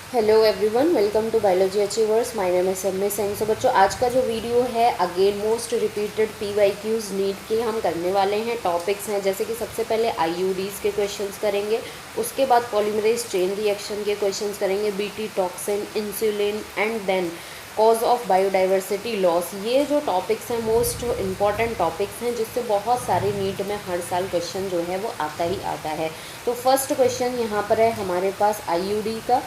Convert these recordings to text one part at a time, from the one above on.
Hello everyone, welcome to Biology Achievers. My name is M Singh. So बच्चों, आज का जो वीडियो है again most repeated PYQs NEET के हम करने वाले हैं। टॉपिक्स हैं जैसे कि सबसे पहले IUDs के क्वेश्चंस करेंगे, उसके बाद पॉलीमरेज चेन रिएक्शन के क्वेश्चंस करेंगे, BT toxin, insulin and then cause of biodiversity loss. ये जो टॉपिक्स हैं मोस्ट इम्पॉर्टेंट टॉपिक्स हैं जिससे बहुत सारे नीट में हर साल क्वेश्चन जो है वो आता ही आता है। तो फर्स्ट क्वेश्चन यहाँ पर है हमारे पास IUD का,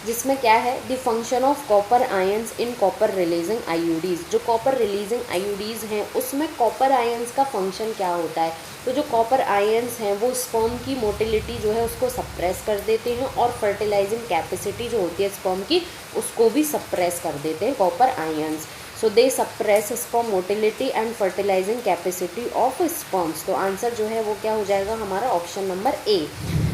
जिसमें क्या है, the function of copper ions in copper releasing IUDs. जो कॉपर रिलीजिंग आईयूडीज़ हैं उसमें कॉपर आयंस का फंक्शन क्या होता है। तो जो कॉपर आयंस हैं वो स्पर्म की मोटिलिटी जो है उसको सप्रेस कर देते हैं और फर्टिलाइजिंग कैपेसिटी जो होती है स्पर्म की उसको भी सप्रेस कर देते हैं copper ions. So they suppress sperm motility and fertilizing capacity of sperms. तो आंसर जो है वो क्या हो जाएगा हमारा option number A.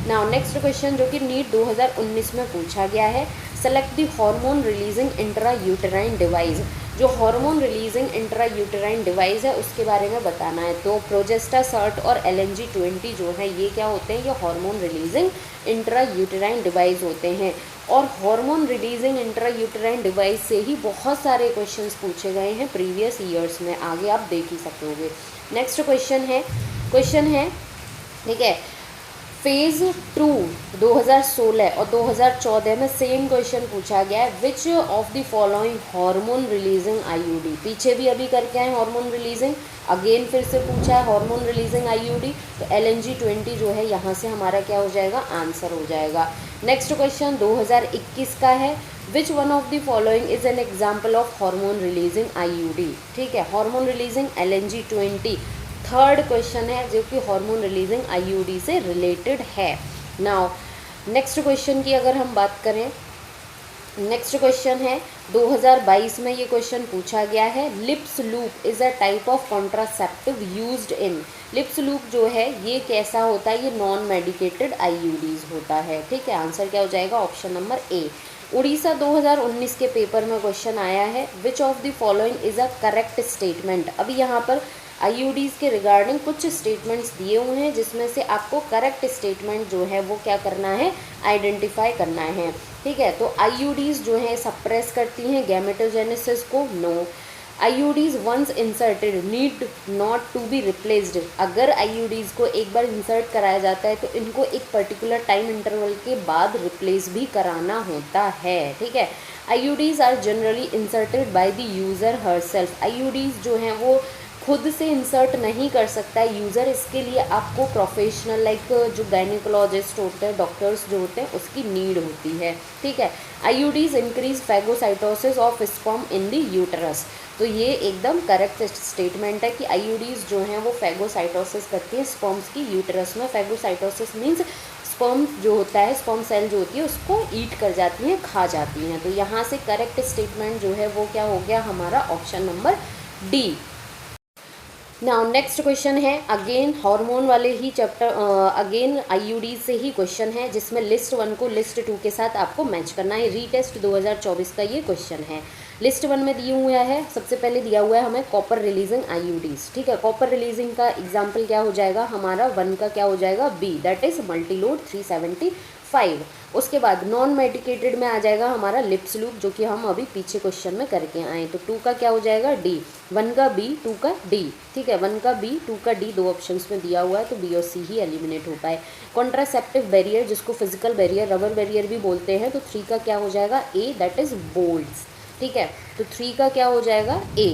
Now next question जो कि नीट 2019 में पूछा गया है, select the hormone releasing intra uterine device. जो hormone releasing intra uterine device है उसके बारे में बताना है। तो प्रोजेस्टासर्ट और LNG-20 जो है ये क्या होते हैं, ये hormone releasing intra uterine device होते हैं। और hormone releasing intra uterine device से ही बहुत सारे क्वेश्चंस पूछे गए हैं प्रीवियस ईयर्स में, आगे आप देख ही सकोगे। नेक्स्ट क्वेश्चन है ठीक है, फेज़ 2 2016 और 2014 में सेम क्वेश्चन पूछा गया है, which of the following hormone releasing IUD। पीछे भी अभी करके आए हार्मोन रिलीजिंग, अगेन फिर से पूछा है हार्मोन रिलीजिंग IUD। तो LNG-20 जो है यहाँ से हमारा क्या हो जाएगा, आंसर हो जाएगा। नेक्स्ट क्वेश्चन 2021 का है, which one of the following is an example of hormone releasing IUD। ठीक है, hormone releasing LNG-20 third question है जो कि हार्मोन रिलीजिंग IUD से रिलेटेड है। नाउ नेक्स्ट क्वेश्चन की अगर हम बात करें, नेक्स्ट क्वेश्चन है 2022 में ये क्वेश्चन पूछा गया है, lips loop is a type of contraceptive used in. Lips loop जो है ये कैसा होता है, ये नॉन मेडिकेटेड IUDs होता है। ठीक है, आंसर क्या हो जाएगा, ऑप्शन नंबर ए। उड़ीसा 2019 के पेपर में क्वेश्चन आया है, which of the following is a correct statement. अभी यहाँ पर IUDs के रिगार्डिंग कुछ स्टेटमेंट्स दिए हुए हैं जिसमें से आपको करेक्ट स्टेटमेंट जो है वो क्या करना है, आइडेंटिफाई करना है। ठीक है, तो IUDs जो है सप्रेस करती हैं गैमेटोजेनेसिस को, no. IUDs once inserted need not to be replaced. अगर IUDs को एक बार इंसर्ट कराया जाता है तो इनको एक पर्टिकुलर टाइम इंटरवल के बाद रिप्लेस भी कराना होता है। ठीक है, IUDs are generally inserted by the user herself. IUDs जो हैं वो खुद से इंसर्ट नहीं कर सकता है यूज़र, इसके लिए आपको प्रोफेशनल लाइक जो गायनिकोलॉजिस्ट होते हैं, डॉक्टर्स जो होते हैं उसकी नीड होती है। ठीक है, IUDs increase phagocytosis of sperm in the uterus. तो ये एकदम करेक्ट स्टेटमेंट है कि IUDs जो हैं वो फैगोसाइटोसिस करती है स्पर्म्स की यूटरस में। फैगोसाइटोसिस मीन्स स्पर्म जो होता है, स्पर्म सेल जो होती है उसको ईट कर जाती हैं, खा जाती हैं। तो यहाँ से करेक्ट स्टेटमेंट जो है वो क्या हो गया हमारा, option number D. Now next question है अगेन हार्मोन वाले ही चैप्टर, अगेन IUD से ही क्वेश्चन है जिसमें लिस्ट 1 को लिस्ट 2 के साथ आपको मैच करना है। रीटेस्ट 2024 का ये क्वेश्चन है। लिस्ट 1 में दिया हुआ है, सबसे पहले दिया हुआ है हमें कॉपर रिलीजिंग IUDs। ठीक है, कॉपर रिलीजिंग का एग्जाम्पल क्या हो जाएगा हमारा, 1 का क्या हो जाएगा, बी, दैट इज मल्टीलोड 375। उसके बाद नॉन मेडिकेटेड में आ जाएगा हमारा लिप्स लूप, जो कि हम अभी पीछे क्वेश्चन में करके आए। तो 2 का क्या हो जाएगा, डी। 1 का बी, 2 का डी। ठीक है, 1 का बी, 2 का डी, दो ऑप्शंस में दिया हुआ है तो बी और सी ही एलिमिनेट हो पाए। कॉन्ट्रासेप्टिव बैरियर जिसको फिजिकल बैरियर, रबर बैरियर भी बोलते हैं, तो 3 का क्या हो जाएगा, ए, दैट इज बोल्ट्स। ठीक है, तो 3 का क्या हो जाएगा, ए।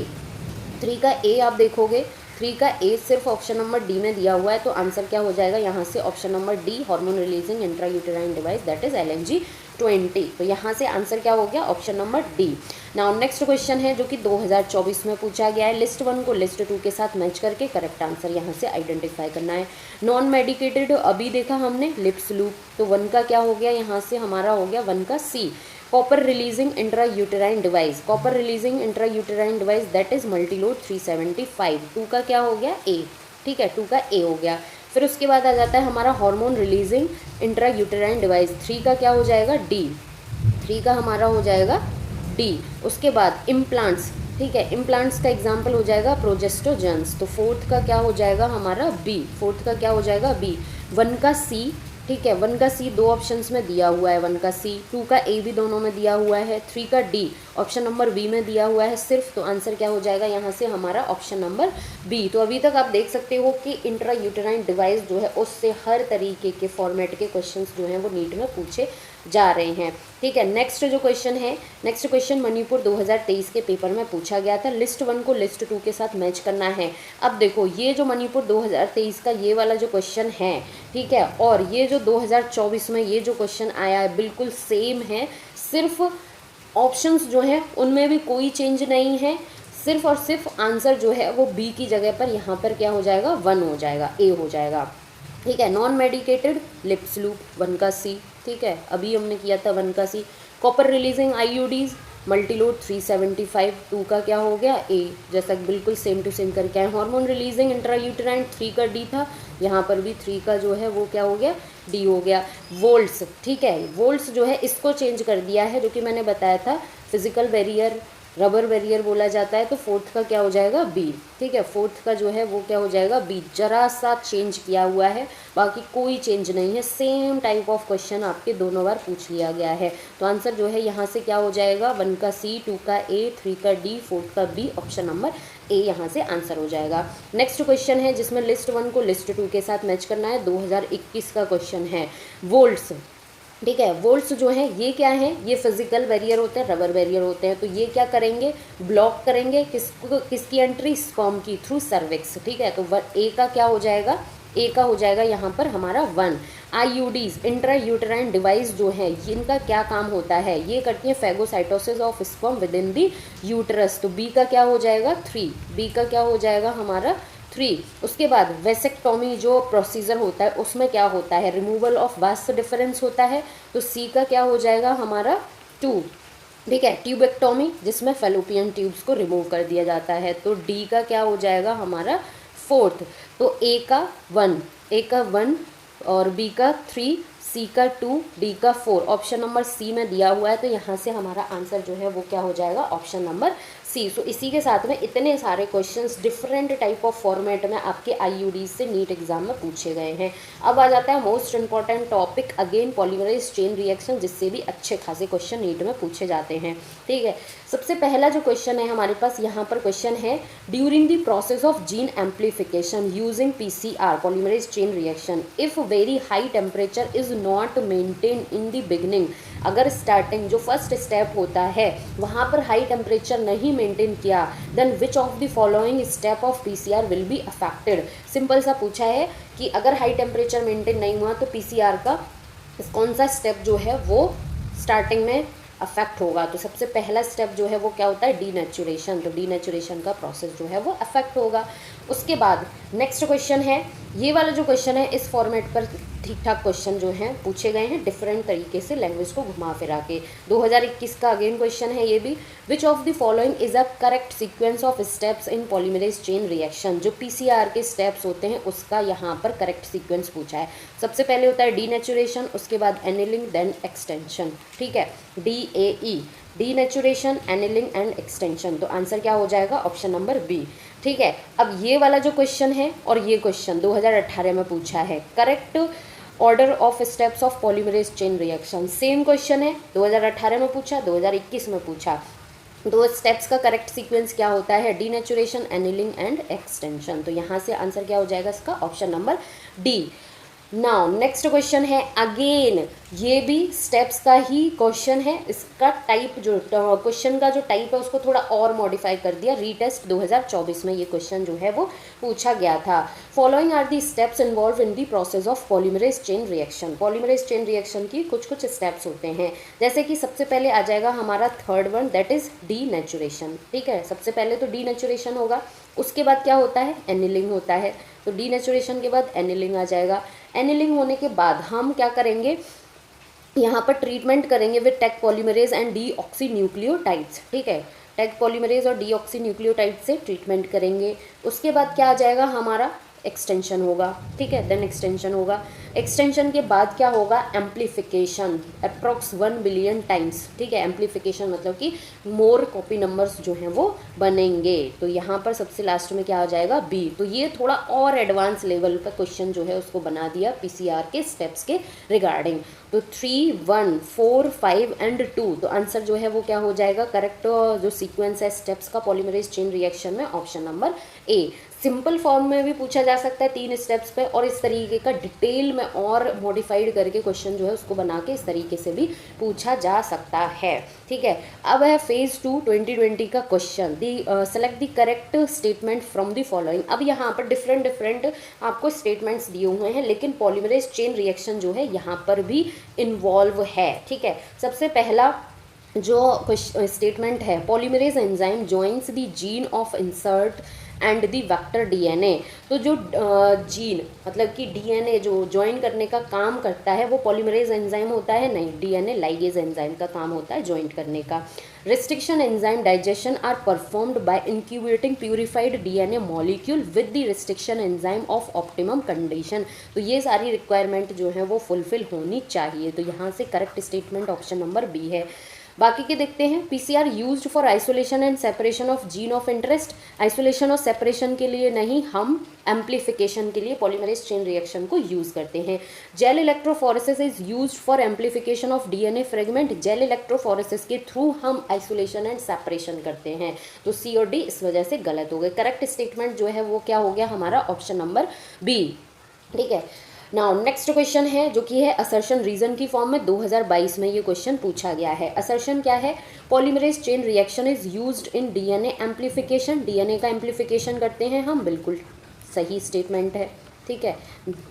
3 का ए आप देखोगे, 3 का ए सिर्फ ऑप्शन नंबर डी में दिया हुआ है, तो आंसर क्या हो जाएगा यहाँ से, option number D, hormone releasing intra uterine device that is LNG-20। तो यहाँ से आंसर क्या हो गया, option number D. Now next question है जो कि 2024 में पूछा गया है, लिस्ट 1 को लिस्ट 2 के साथ मैच करके करेक्ट आंसर यहाँ से आइडेंटिफाई करना है। नॉन मेडिकेटेड अभी देखा हमने लिप्स लूप, तो 1 का क्या हो गया यहाँ से हमारा हो गया 1 का C, copper releasing intra uterine device, copper releasing intra uterine device that is Multiload 375। 2 का क्या हो गया, ए। ठीक है, 2 का ए हो गया। फिर उसके बाद आ जाता है हमारा hormone releasing intra uterine device, 3 का क्या हो जाएगा, डी। 3 का हमारा हो जाएगा डी। उसके बाद इम्प्लांट्स, ठीक है, इम्प्लांट्स का एग्जाम्पल हो जाएगा प्रोजेस्टोजेंस, तो 4th का क्या हो जाएगा हमारा बी, 4th का क्या हो जाएगा बी। 1 का सी, ठीक है। 1 का सी दो ऑप्शंस में दिया हुआ है, 1 का सी, 2 का ए भी दोनों में दिया हुआ है, 3 का डी ऑप्शन नंबर बी में दिया हुआ है सिर्फ। तो आंसर क्या हो जाएगा यहाँ से हमारा ऑप्शन नंबर बी। तो अभी तक आप देख सकते हो कि इंट्रा यूटेराइन डिवाइस जो है उससे हर तरीके के फॉर्मेट के क्वेश्चंस जो हैं वो नीट में पूछे जा रहे हैं। ठीक है। नेक्स्ट जो क्वेश्चन है, नेक्स्ट क्वेश्चन मणिपुर 2023 के पेपर में पूछा गया था। लिस्ट 1 को लिस्ट 2 के साथ मैच करना है। अब देखो ये जो मणिपुर 2023 का ये वाला जो क्वेश्चन है, ठीक है, और ये जो 2024 में ये जो क्वेश्चन आया है बिल्कुल सेम है, सिर्फ ऑप्शंस जो है उनमें भी कोई चेंज नहीं है, सिर्फ और सिर्फ आंसर जो है वो बी की जगह पर यहाँ पर क्या हो जाएगा, 1 हो जाएगा, ए हो जाएगा। ठीक है। नॉन मेडिकेटेड लिप्स लूप 1 का सी, ठीक है, अभी हमने किया था 1 का C. Copper releasing IUDs Multiload 375, 2 का क्या हो गया, ए, जैसा बिल्कुल सेम टू सेम करके आए। हार्मोन रिलीजिंग इंट्रायूटेराइन 3 का डी था, यहाँ पर भी 3 का जो है वो क्या हो गया, डी हो गया। वोल्ट्स, ठीक है, वोल्ट्स जो है इसको चेंज कर दिया है, जो कि मैंने बताया था फिजिकल बैरियर रबर बैरियर बोला जाता है, तो 4th का क्या हो जाएगा, बी। ठीक है, 4th का जो है वो क्या हो जाएगा, बी। जरा सा चेंज किया हुआ है, बाकी कोई चेंज नहीं है, सेम टाइप ऑफ क्वेश्चन आपके दोनों बार पूछ लिया गया है। तो आंसर जो है यहाँ से क्या हो जाएगा, 1 का सी, 2 का ए, 3 का डी, 4th का बी, ऑप्शन नंबर ए यहाँ से आंसर हो जाएगा। नेक्स्ट क्वेश्चन है जिसमें लिस्ट 1 को लिस्ट 2 के साथ मैच करना है। 2021 का क्वेश्चन है, वोल्ट्स। ठीक है, वोल्ट्स जो है ये क्या है, ये फिजिकल बैरियर होते हैं, रबर बैरियर होते हैं। तो ये क्या करेंगे, ब्लॉक करेंगे किसकी एंट्री, स्पर्म की थ्रू सर्विक्स। ठीक है, तो ए का क्या हो जाएगा, ए का हो जाएगा यहाँ पर हमारा 1। आईयूडीज इंट्रा यूटेराइन डिवाइस जो है इनका क्या काम होता है, ये करती है phagocytosis of sperm with in the uterus. तो बी का क्या हो जाएगा, 3, बी का क्या हो जाएगा हमारा 3। उसके बाद वेसेक्टोमी जो प्रोसीजर होता है उसमें क्या होता है, रिमूवल ऑफ वास्ट डिफरेंस होता है। तो सी का क्या हो जाएगा हमारा 2। ठीक है, ट्यूबेक्टोमी जिसमें फेलोपियन ट्यूब्स को रिमूव कर दिया जाता है। तो डी का क्या हो जाएगा हमारा 4th। तो ए का 1, ए का 1 और बी का 3, सी का 2, डी का 4, ऑप्शन नंबर सी में दिया हुआ है। तो यहाँ से हमारा आंसर जो है वो क्या हो जाएगा, ऑप्शन नंबर सी। सो इसी के साथ में इतने सारे questions different type of format में आपके आईयूडी से नीट एग्जाम में पूछे गए हैं। अब आ जाता है most important topic again, polymerase chain reaction, जिससे भी अच्छे खासे क्वेश्चन नीट में पूछे जाते हैं। ठीक है, सबसे पहला जो क्वेश्चन है हमारे पास यहाँ पर क्वेश्चन है, during the process of gene amplification using PCR polymerase chain reaction if very high temperature is not maintain in the beginning. अगर स्टार्टिंग जो फर्स्ट स्टेप होता है वहाँ पर हाई टेम्परेचर नहीं मेंटेन किया, then which of the following step of PCR will be affected. Simple सा पूछा है कि अगर हाई टेम्परेचर मेंटेन नहीं हुआ तो पीसीआर का कौन सा स्टेप जो है वो स्टार्टिंग में अफेक्ट होगा। तो सबसे पहला स्टेप जो है वो क्या होता है, डीनेचुरेशन। तो डीनेचुरेशन का प्रोसेस जो है वो अफेक्ट होगा। उसके बाद नेक्स्ट क्वेश्चन है, ये वाला जो क्वेश्चन है इस फॉर्मेट पर ठीक ठाक क्वेश्चन जो हैं पूछे गए हैं डिफरेंट तरीके से, लैंग्वेज को घुमा फिरा के। 2021 का अगेन क्वेश्चन है ये भी, विच of the following is a correct sequence of steps in polymerase chain reaction. जो पीसीआर के स्टेप्स होते हैं उसका यहाँ पर करेक्ट सीक्वेंस पूछा है। सबसे पहले होता है डीनेचुरेशन, उसके बाद एनिलिंग, देन एक्सटेंशन। ठीक है, DAE, denaturation, annealing and extension. तो आंसर क्या हो जाएगा, ऑप्शन नंबर बी। ठीक है, अब ये वाला जो क्वेश्चन है और ये क्वेश्चन 2018 में पूछा है, correct order of steps of polymerase chain reaction. Same question है, 2018 में पूछा, 2021 में पूछा। दो स्टेप्स का करेक्ट सीक्वेंस क्या होता है, डीनेचुरेशन, एनिलिंग एंड एक्सटेंशन। तो यहाँ से आंसर क्या हो जाएगा इसका, option number D. Now next question है, अगेन ये भी स्टेप्स का ही क्वेश्चन है। इसका टाइप जो क्वेश्चन का जो टाइप है उसको थोड़ा और मॉडिफाई कर दिया। रीटेस्ट 2024 में ये क्वेश्चन जो है वो पूछा गया था। Following are the steps involve in the process of polymerase chain reaction. Polymerase chain reaction की कुछ कुछ स्टेप्स होते हैं, जैसे कि सबसे पहले आ जाएगा हमारा third one, that is denaturation. ठीक है, सबसे पहले तो डीनेचुरेशन होगा, उसके बाद क्या होता है, एनिलिंग होता है। तो डीनेचुरेशन के बाद एनिलिंग आ जाएगा। एनिलिंग होने के बाद हम क्या करेंगे, यहाँ पर ट्रीटमेंट करेंगे with Taq polymerase and deoxy nucleotides. ठीक है, टेक पॉलीमरेज और डीऑक्सी न्यूक्लियोटाइड से ट्रीटमेंट करेंगे। उसके बाद क्या आ जाएगा हमारा एक्सटेंशन होगा, ठीक है, देन एक्सटेंशन होगा। एक्सटेंशन के बाद क्या होगा, एम्पलीफिकेशन, अप्रॉक्स 1 बिलियन टाइम्स, ठीक है। एम्पलीफिकेशन मतलब कि मोर कॉपी नंबर्स जो हैं वो बनेंगे। तो यहाँ पर सबसे लास्ट में क्या आ जाएगा, बी। तो ये थोड़ा और एडवांस लेवल का क्वेश्चन जो है उसको बना दिया पीसीआर के स्टेप्स के रिगार्डिंग। तो 3, 1, 4, 5 एंड 2, तो आंसर जो है वो क्या हो जाएगा, करेक्ट जो सीक्वेंस है स्टेप्स का पॉलीमरेज चेन रिएक्शन में, ऑप्शन नंबर ए। सिंपल फॉर्म में भी पूछा जा सकता है 3 स्टेप्स पे, और इस तरीके का डिटेल में और मॉडिफाइड करके क्वेश्चन जो है उसको बना के इस तरीके से भी पूछा जा सकता है, ठीक है। अब है फेज 2 2020 का question, the select the correct statement from the following. अब यहाँ पर डिफरेंट आपको स्टेटमेंट्स दिए हुए हैं, लेकिन पॉलीमरेज चेन रिएक्शन जो है यहाँ पर भी इन्वॉल्व है, ठीक है। सबसे पहला जो स्टेटमेंट है, polymerase enzyme joins the gene of insert and the vector DNA. तो जो जीन मतलब कि डीएनए जो ज्वाइन करने का काम करता है वो पॉलीमरेज एंजाइम होता है, नहीं, डीएनए लाइगेज एंजाइम का काम होता है ज्वाइन करने का। Restriction enzyme digestion are performed by incubating purified DNA molecule with the restriction enzyme of optimum condition. तो ये सारी रिक्वायरमेंट जो है वो फुलफिल होनी चाहिए। तो यहाँ से correct statement option number B है। बाकी के देखते हैं, PCR used for isolation and separation of gene of interest. Isolation और सेपरेशन के लिए नहीं, हम एम्पलीफिकेशन के लिए पॉलीमरेज चेन रिएक्शन को यूज़ करते हैं। Gel electrophoresis is used for amplification of DNA fragment. Gel electrophoresis के थ्रू हम आइसोलेशन एंड सेपरेशन करते हैं। तो सी और डी इस वजह से गलत हो गए। करेक्ट स्टेटमेंट जो है वो क्या हो गया हमारा, ऑप्शन नंबर बी, ठीक है। नाउ नेक्स्ट क्वेश्चन है जो कि है असर्शन रीजन की फॉर्म में, 2022 में ये क्वेश्चन पूछा गया है। असर्शन क्या है, polymerase chain reaction is used in DNA amplification. DNA का एम्पलीफिकेशन करते हैं हम, बिल्कुल सही स्टेटमेंट है, ठीक है।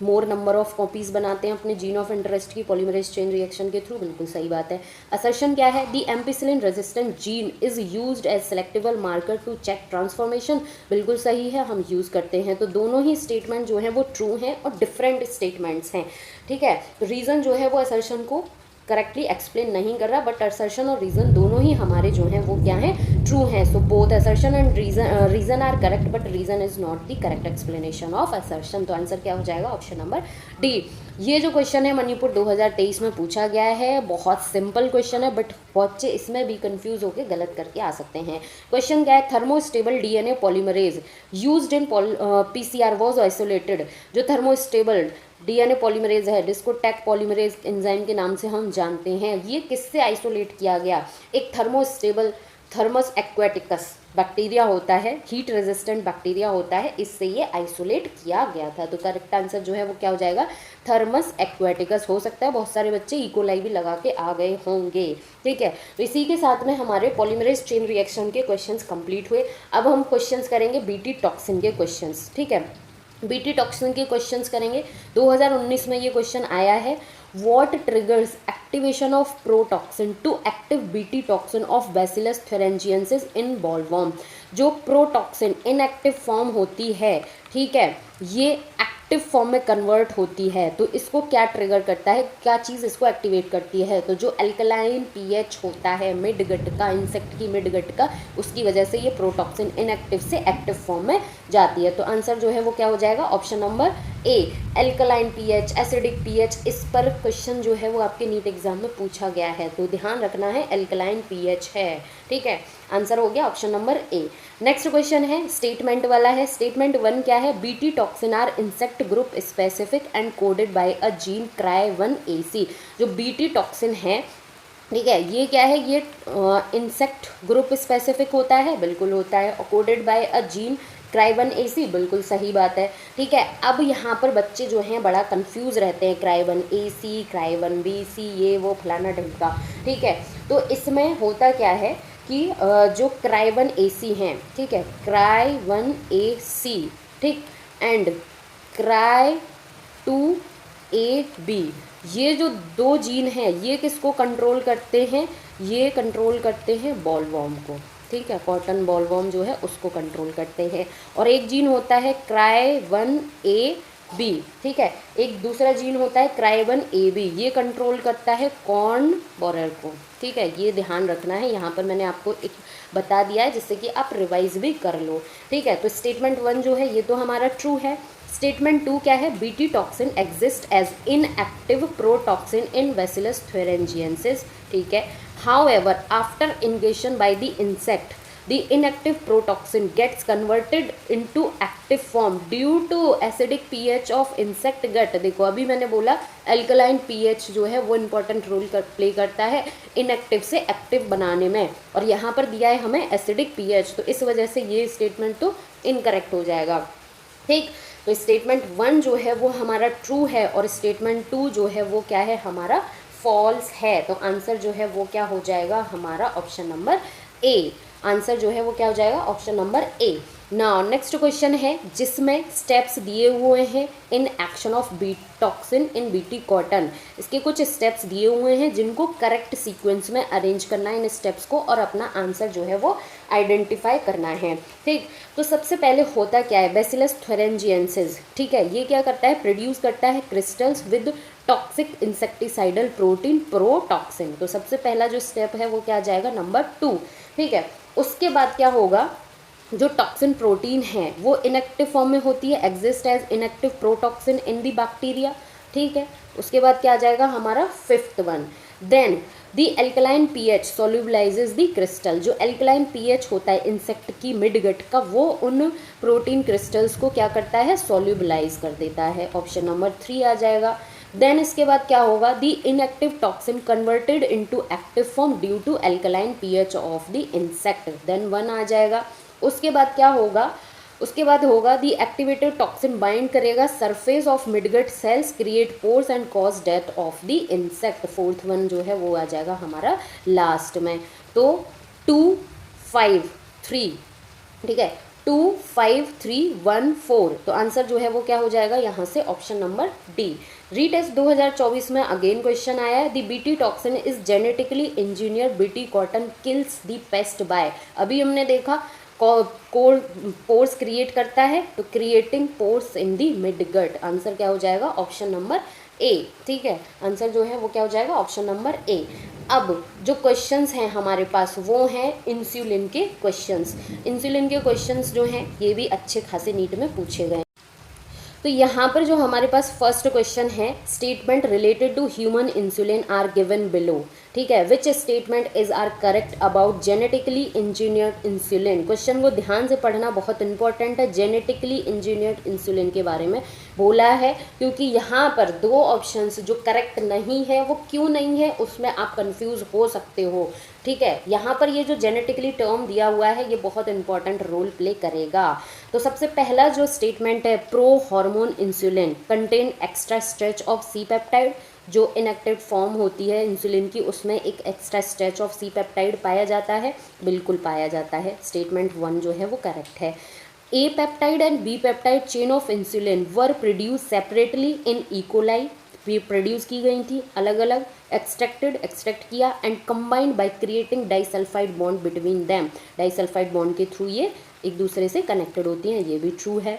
मोर नंबर ऑफ कॉपीज बनाते हैं अपने जीन ऑफ इंटरेस्ट की पॉलीमरेज चेन रिएक्शन के थ्रू, बिल्कुल सही बात है। असर्शन क्या है, the ampicillin resistant gene is used as selectable marker to check transformation, बिल्कुल सही है, हम यूज़ करते हैं। तो दोनों ही स्टेटमेंट जो है वो ट्रू हैं और डिफरेंट स्टेटमेंट्स हैं, ठीक है। रीज़न जो है वो असर्शन को करेक्टली एक्सप्लेन नहीं कर रहा, बट असर्शन और रीज़न दोनों ही हमारे जो हैं वो क्या हैं, ट्रू हैं। So both assertion and reason are correct, but reason is not the correct explanation of assertion. तो आंसर क्या हो जाएगा, ऑप्शन नंबर डी। ये जो क्वेश्चन है मणिपुर 2023 में पूछा गया है, बहुत सिंपल क्वेश्चन है, बट बच्चे इसमें भी कंफ्यूज होकर गलत करके आ सकते हैं। क्वेश्चन क्या है, thermostable DNA polymerase used in PCR was isolated. जो थर्मोस्टेबल डीएनए पॉलीमरेज है जिसको टैक पॉलीमरेज एंजाइम के नाम से हम जानते हैं, ये किससे आइसोलेट किया गया, एक थर्मोस्टेबल थर्मस एक्वेटिकस बैक्टीरिया होता है, हीट रेजिस्टेंट बैक्टीरिया होता है, इससे ये आइसोलेट किया गया था। तो करेक्ट आंसर जो है वो क्या हो जाएगा, थर्मस एक्वेटिकस। हो सकता है बहुत सारे बच्चे इकोलाई भी लगा के आ गए होंगे, ठीक है। तो इसी के साथ में हमारे पॉलीमरेज चेन रिएक्शन के क्वेश्चंस कंप्लीट हुए। अब हम क्वेश्चंस करेंगे बीटी टॉक्सिन के क्वेश्चंस, ठीक है। बीटी टॉक्सिन के क्वेश्चंस करेंगे, 2019 में ये क्वेश्चन आया है, what triggers activation of protoxin to active BT toxin of Bacillus thuringiensis in bollworm. जो प्रोटॉक्सिन इनएक्टिव फॉर्म होती है, ठीक है, ये एक्टिव फॉर्म में कन्वर्ट होती है, तो इसको क्या ट्रिगर करता है, क्या चीज़ इसको एक्टिवेट करती है, तो जो अल्कलाइन पीएच होता है मिड गट का, इंसेक्ट की मिड गट का, उसकी वजह से ये प्रोटॉक्सिन इनएक्टिव से एक्टिव फॉर्म में जाती है। तो आंसर जो है वो क्या हो जाएगा, ऑप्शन नंबर ए, अल्कलाइन पीएच, एसिडिक पीएच। इस पर क्वेश्चन जो है वो आपके नीट एग्जाम में पूछा गया है, तो ध्यान रखना है अल्कलाइन पीएच है, ठीक है। आंसर हो गया option number A. Next question है स्टेटमेंट वाला है। स्टेटमेंट 1 क्या है, BT toxin are insect group specific and coded by a gene CRY1AC। जो बीटी टॉक्सिन है, ठीक है, ये क्या है, ये इंसेक्ट ग्रुप स्पेसिफिक होता है, बिल्कुल होता है, और coded by a gene CRY1AC, बिल्कुल सही बात है, ठीक है। अब यहाँ पर बच्चे जो हैं बड़ा कंफ्यूज रहते हैं, CRY1AC, CRY1BC, ये वो फलाना ढिमका, ठीक है। तो इसमें होता क्या है कि जो CRY1AC हैं, ठीक है, CRY1AC, ठीक, एंड CRY2AB, ये जो 2 जीन हैं ये किसको कंट्रोल करते हैं, ये कंट्रोल करते हैं बॉलवर्म को, ठीक है, कॉटन बॉलवर्म जो है उसको कंट्रोल करते हैं। और एक जीन होता है CRY1AB, ठीक है, एक दूसरा जीन होता है CRY1AB, ये कंट्रोल करता है कॉर्न बोरर को, ठीक है, ये ध्यान रखना है। यहाँ पर मैंने आपको एक बता दिया है जिससे कि आप रिवाइज भी कर लो, ठीक है। तो स्टेटमेंट 1 जो है ये तो हमारा ट्रू है। स्टेटमेंट 2 क्या है, BT toxin exist as inactive protoxin in Bacillus thuringiensis, ठीक है। However after ingestion by the insect the inactive protoxin gets converted into active form due to acidic pH of insect gut। देखो अभी मैंने बोला alkaline pH जो है वो important role play करता है इनएक्टिव से एक्टिव बनाने में, और यहाँ पर दिया है हमें एसिडिक pH, तो इस वजह से ये स्टेटमेंट तो इनकरेक्ट हो जाएगा, ठीक। तो स्टेटमेंट 1 जो है वो हमारा ट्रू है और स्टेटमेंट 2 जो है वो क्या है हमारा फॉल्स है। तो आंसर जो है वो क्या हो जाएगा हमारा ऑप्शन नंबर ए। आंसर जो है वो क्या हो जाएगा option number A. Now next question है जिसमें स्टेप्स दिए हुए हैं in action of B toxin in BT cotton. इसके कुछ स्टेप्स दिए हुए हैं जिनको करेक्ट सीक्वेंस में अरेंज करना है इन स्टेप्स को, और अपना आंसर जो है वो आइडेंटिफाई करना है, ठीक। तो सबसे पहले होता क्या है, बैसिलस थुरिंजिएंसिस, ठीक है, ये क्या करता है, प्रोड्यूस करता है crystals with toxic insecticidal protein protoxin. तो सबसे पहला जो स्टेप है वो क्या आ जाएगा नंबर 2, ठीक है। उसके बाद क्या होगा, जो टॉक्सिन प्रोटीन है वो इनएक्टिव फॉर्म में होती है, exist as inactive protoxin in the bacteria, ठीक है। उसके बाद क्या आ जाएगा हमारा 5th one, then the alkaline pH solubilises the crystal. जो एल्कलाइन पीएच होता है इंसेक्ट की मिड गट का, वो उन प्रोटीन क्रिस्टल्स को क्या करता है, सोल्यूबलाइज कर देता है। ऑप्शन नंबर 3 आ जाएगा। देन इसके बाद क्या होगा, the inactive toxin converted into active form due to alkaline pH of the insect, then 1 आ जाएगा। उसके बाद क्या होगा, उसके बाद होगा द एक्टिवेटेड टॉक्सिन बाइंड करेगा surface of midgut cells, create pores and cause death of the insect. 4th one जो है वो आ जाएगा हमारा लास्ट में। तो 2 5 3, ठीक है, 2 5 3 1 4। तो आंसर जो है वो क्या हो जाएगा यहाँ से ऑप्शन नंबर डी। रीटेस्ट 2024 में अगेन क्वेश्चन आया है, the BT toxin is genetically engineer BT cotton kills the pest by. अभी हमने देखा पोर्स क्रिएट करता है, तो creating pores in the midgut. Answer क्या हो जाएगा ऑप्शन नंबर ए, ठीक है। आंसर जो है वो क्या हो जाएगा ऑप्शन नंबर ए। अब जो क्वेश्चंस हैं हमारे पास वो हैं इंसुलिन के क्वेश्चंस। इंसुलिन के क्वेश्चंस जो हैं ये भी अच्छे खासे नीट में पूछे गए। तो यहाँ पर जो हमारे पास फर्स्ट क्वेश्चन है, statement related to human insulin are given below, ठीक है, which statement is are correct about genetically engineered insulin. Question को ध्यान से पढ़ना बहुत इंपॉर्टेंट है। जेनेटिकली इंजीनियर्ड इंसुलिन के बारे में बोला है, क्योंकि यहाँ पर 2 ऑप्शंस जो करेक्ट नहीं है वो क्यों नहीं है उसमें आप कंफ्यूज हो सकते हो, ठीक है। यहाँ पर ये जो जेनेटिकली टर्म दिया हुआ है ये बहुत इंपॉर्टेंट रोल प्ले करेगा। तो सबसे पहला जो स्टेटमेंट है, pro hormone insulin contain extra stretch of C peptide. जो इनएक्टिव फॉर्म होती है इंसुलिन की उसमें एक extra stretch of C peptide पाया जाता है, बिल्कुल पाया जाता है। स्टेटमेंट 1 जो है वो करेक्ट है। A peptide and B peptide chain of insulin were produce separately in E coli, भी प्रोड्यूस की गई थी अलग अलग, एक्सट्रैक्ट किया and combined by creating disulphide bond between them. Disulphide bond के थ्रू ये एक दूसरे से कनेक्टेड होती हैं, ये भी ट्रू है।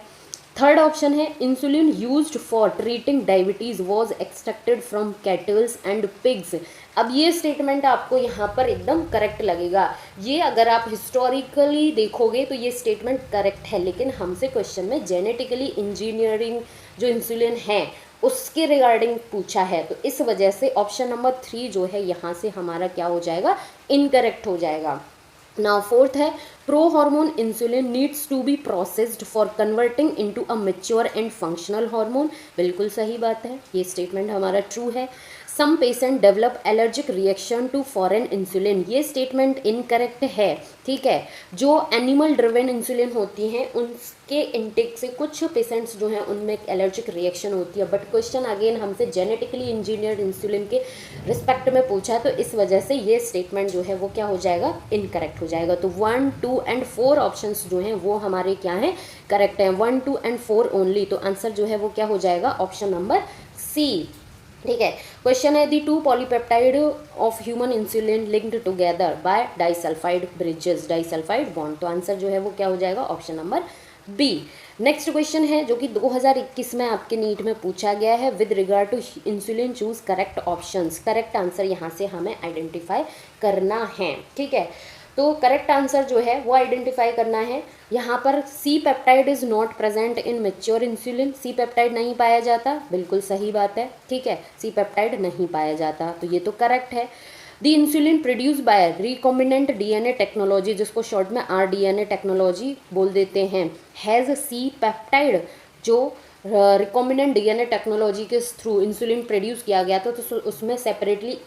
थर्ड ऑप्शन है, insulin used for treating diabetes was extracted from kettles and pigs. अब ये स्टेटमेंट आपको यहाँ पर एकदम करेक्ट लगेगा। ये अगर आप हिस्टोरिकली देखोगे तो ये स्टेटमेंट करेक्ट है, लेकिन हमसे क्वेश्चन में जेनेटिकली इंजीनियरिंग जो इंसुलिन है उसके रिगार्डिंग पूछा है, तो इस वजह से ऑप्शन नंबर 3 जो है यहाँ से हमारा क्या हो जाएगा, इनकरेक्ट हो जाएगा। नाउ 4th है, pro hormone insulin needs to be processed for converting into a mature and functional hormone. बिल्कुल सही बात है, ये स्टेटमेंट हमारा ट्रू है। Some patient develop allergic reaction to foreign insulin, ये स्टेटमेंट इनकरेक्ट है, ठीक है। जो एनिमल ड्रिवन इंसुलिन होती हैं उनके इनटेक से कुछ पेशेंट्स जो हैं उनमें एलर्जिक रिएक्शन होती है, बट क्वेश्चन अगेन हमसे जेनेटिकली इंजीनियर्ड इंसुलिन के रिस्पेक्ट में पूछा, तो इस वजह से ये स्टेटमेंट जो है वो क्या हो जाएगा, इनकरेक्ट हो जाएगा। तो 1, 2 एंड 4 ऑप्शंस जो हैं वो हमारे क्या हैं, करेक्ट हैं। 1, 2 एंड 4 ओनली, तो आंसर जो है वो क्या हो जाएगा, ऑप्शन नंबर सी, ठीक है। क्वेश्चन है, the 2 polypeptide of human insulin linked together by disulphide bridges, disulphide bond. तो आंसर जो है वो क्या हो जाएगा, option number B. Next question है जो कि 2021 में आपके नीट में पूछा गया है, with regard to insulin choose correct options. Correct answer यहाँ से हमें आइडेंटिफाई करना है, ठीक है। तो करेक्ट आंसर जो है वो आइडेंटिफाई करना है। यहाँ पर C peptide is not present in mature insulin, C peptide नहीं पाया जाता, बिल्कुल सही बात है, ठीक है, सी पेप्टाइड नहीं पाया जाता, तो ये तो करेक्ट है। The insulin produce by recombinant DNA technology, जिसको शॉर्ट में आरडीएनए टेक्नोलॉजी बोल देते हैं, हैज़ सी पेप्टाइड, जो रिकॉम्बिनेंट डीएनए टेक्नोलॉजी के थ्रू इंसुलिन प्रोड्यूस किया गया था, तो उसमें सेपरेटली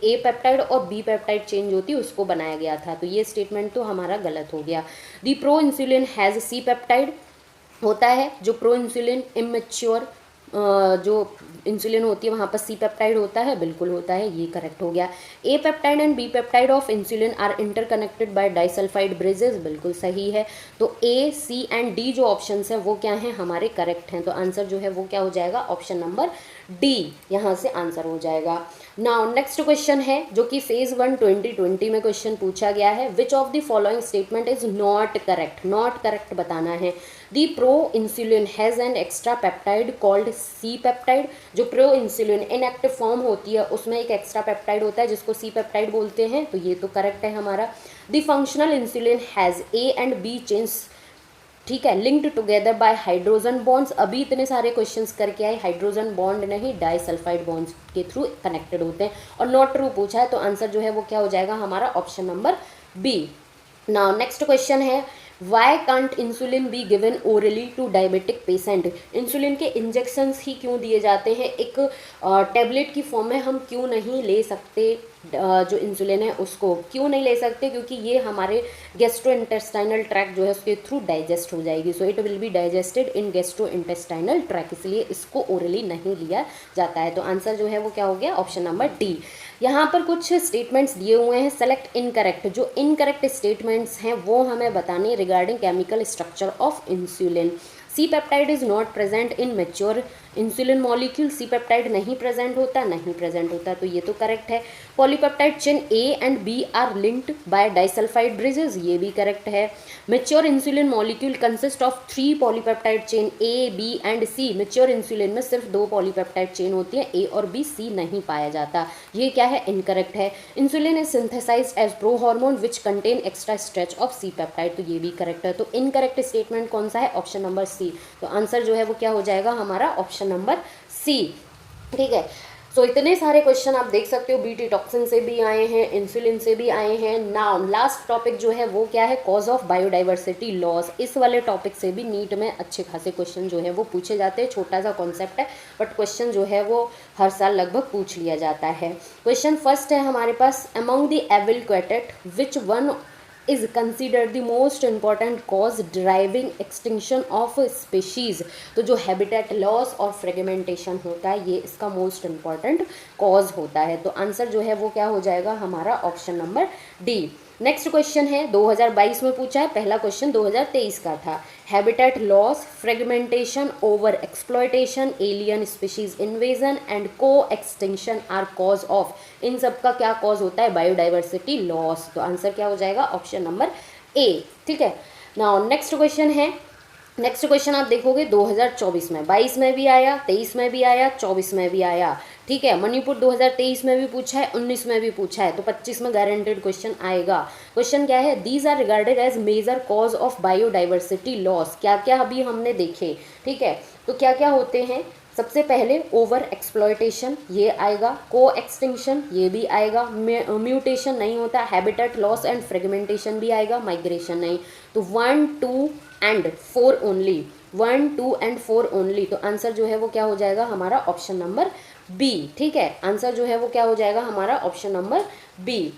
ए पेप्टाइड और बी पेप्टाइड चेंज होती है, उसको बनाया गया था, तो ये स्टेटमेंट तो हमारा गलत हो गया। The proinsulin has C peptide होता है, जो प्रो इंसुलिन इमेच्योर जो इंसुलिन होती है वहाँ पर सी पेप्टाइड होता है, बिल्कुल होता है, ये करेक्ट हो गया। A peptide and B peptide of insulin are interconnected by disulphide bridges, बिल्कुल सही है। तो ए, सी एंड डी जो ऑप्शंस हैं वो क्या हैं, हमारे करेक्ट हैं, तो आंसर जो है वो क्या हो जाएगा, ऑप्शन नंबर डी यहाँ से आंसर हो जाएगा। नाउ नेक्स्ट क्वेश्चन है जो कि फेज 1 2020 में क्वेश्चन पूछा गया है, which of the following statement is not correct, not correct बताना है। The proinsulin has an extra peptide called C peptide, जो प्रो इंसुलिन इनएक्टिव फॉर्म होती है उसमें एक एक्स्ट्रा पेप्टाइड होता है जिसको सी पेप्टाइड बोलते हैं, तो ये तो करेक्ट है हमारा। The functional insulin has A and B chains, ठीक है, linked together by hydrogen bonds, अभी इतने सारे क्वेश्चंस करके आए, हाइड्रोजन बॉन्ड नहीं डाइसल्फाइड बॉन्ड्स के थ्रू कनेक्टेड होते हैं, और नॉट ट्रू पूछा है, तो आंसर जो है वो क्या हो जाएगा हमारा, option number B. Now next question है, why can't insulin be given orally to diabetic patient, insulin के इंजेक्शंस ही क्यों दिए जाते हैं, एक टैबलेट की फॉर्म में हम क्यों नहीं ले सकते, जो इंसुलिन है उसको क्यों नहीं ले सकते, क्योंकि ये हमारे गैस्ट्रो इंटेस्टाइनल ट्रैक जो है उसके थ्रू डाइजेस्ट हो जाएगी, so it will be digested in gastro intestinal tract, इसलिए इसको ओरली नहीं लिया जाता है, तो आंसर जो है वो क्या हो गया, ऑप्शन नंबर डी। यहाँ पर कुछ स्टेटमेंट्स दिए हुए हैं, सेलेक्ट इनकरेक्ट, जो इनकरेक्ट स्टेटमेंट्स हैं वो हमें बताने regarding chemical structure of insulin. C peptide is not present in mature insulin molecule, C peptide नहीं प्रेजेंट होता, नहीं प्रेजेंट होता, तो ये तो करेक्ट है। Polypeptide chain A and B are linked by disulphide bridges, ये भी करेक्ट है। Mature insulin molecule consist of 3 polypeptide chain A, B and C, mature insulin में सिर्फ 2 पॉलीपेप्टाइड चेन होती है, ए और बी, सी नहीं पाया जाता, ये क्या है, इनकरेक्ट है। Insulin is synthesised as pro hormone which contain extra stretch of C peptide, तो ये भी करेक्ट है, तो इनकरेक्ट स्टेटमेंट कौन सा है, ऑप्शन नंबर सी, तो आंसर जो है वो क्या हो जाएगा हमारा, ऑप्शन नंबर सी, ठीक है। सो इतने सारे क्वेश्चन आप देख सकते हो, बीटी टॉक्सिन से भी आए हैं, इंसुलिन से भी आए हैं। नाउ लास्ट टॉपिक जो है वो क्या है, कॉज ऑफ बायोडाइवर्सिटी लॉस, इस वाले टॉपिक से भी नीट में अच्छे खासे क्वेश्चन जो है वो पूछे जाते हैं, छोटा सा कॉन्सेप्ट है बट क्वेश्चन जो है वो हर साल लगभग पूछ लिया जाता है। क्वेश्चन फर्स्ट है हमारे पास, among the evil quartet which one is considered the most important cause driving extinction of species, तो जो हैबिटेट लॉस और फ्रेगमेंटेशन होता है ये इसका मोस्ट इम्पॉर्टेंट कॉज होता है, तो आंसर जो है वो क्या हो जाएगा हमारा, option number D. Next question है 2022 में पूछा है, पहला क्वेश्चन 2023 का था। Habitat loss, fragmentation, over exploitation, alien species invasion and को एक्सटिंक्शन आर कॉज ऑफ, इन सब का क्या कॉज होता है, बायोडाइवर्सिटी लॉस, तो आंसर क्या हो जाएगा, ऑप्शन नंबर ए, ठीक है। नाउ नेक्स्ट क्वेश्चन है, नेक्स्ट क्वेश्चन आप देखोगे 2024 में, 22 में भी आया, 23 में भी आया, 24 में भी आया, ठीक है। मणिपुर 2023 में भी पूछा है, 19 में भी पूछा है, तो 25 में गारंटेड क्वेश्चन आएगा। क्वेश्चन क्या है, these are regarded as major cause of biodiversity loss, क्या क्या अभी हमने देखे, ठीक है, तो क्या क्या होते हैं, सबसे पहले ओवर एक्सप्लॉयटेशन ये आएगा, को एक्सटिंक्शन ये भी आएगा, म्यूटेशन नहीं होता, हैबिटेट लॉस एंड फ्रेगमेंटेशन भी आएगा, माइग्रेशन नहीं, तो 1, 2 एंड 4 ओनली, 1, 2 एंड 4 ओनली, तो आंसर जो है वो क्या हो जाएगा हमारा, ऑप्शन नंबर बी, ठीक है, आंसर जो है वो क्या हो जाएगा हमारा, option number B.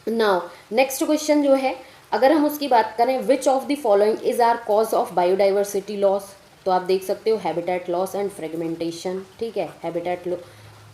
Now next question जो है, अगर हम उसकी बात करें, which of the following is are cause of biodiversity loss, तो आप देख सकते हो हैबिटेट लॉस एंड फ्रेगमेंटेशन, ठीक है, हैबिटेट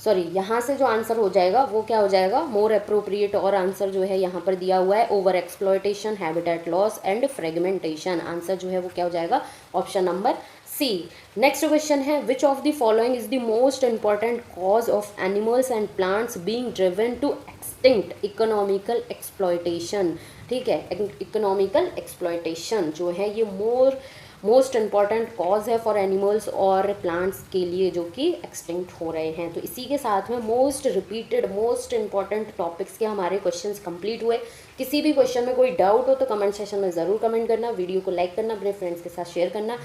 सॉरी यहाँ से जो आंसर हो जाएगा वो क्या हो जाएगा, मोर अप्रोप्रिएट, और आंसर जो है यहाँ पर दिया हुआ है over exploitation, habitat loss and fragmentation, answer जो है वो क्या हो जाएगा, option number C. Next question है, which of the following is the most important cause of animals and plants being driven to extinct, economical exploitation, ठीक है, economical exploitation जो है ये मोर मोस्ट इम्पॉर्टेंट कॉज है फॉर एनिमल्स और plants के लिए जो कि एक्सटिंक्ट हो रहे हैं। तो इसी के साथ में most repeated most important topics के हमारे क्वेश्चंस कंप्लीट हुए। किसी भी क्वेश्चन में कोई डाउट हो तो कमेंट सेक्शन में ज़रूर कमेंट करना, वीडियो को लाइक करना, अपने फ्रेंड्स के साथ शेयर करना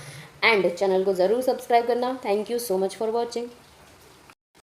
एंड चैनल को ज़रूर सब्सक्राइब करना। Thank you so much for watching.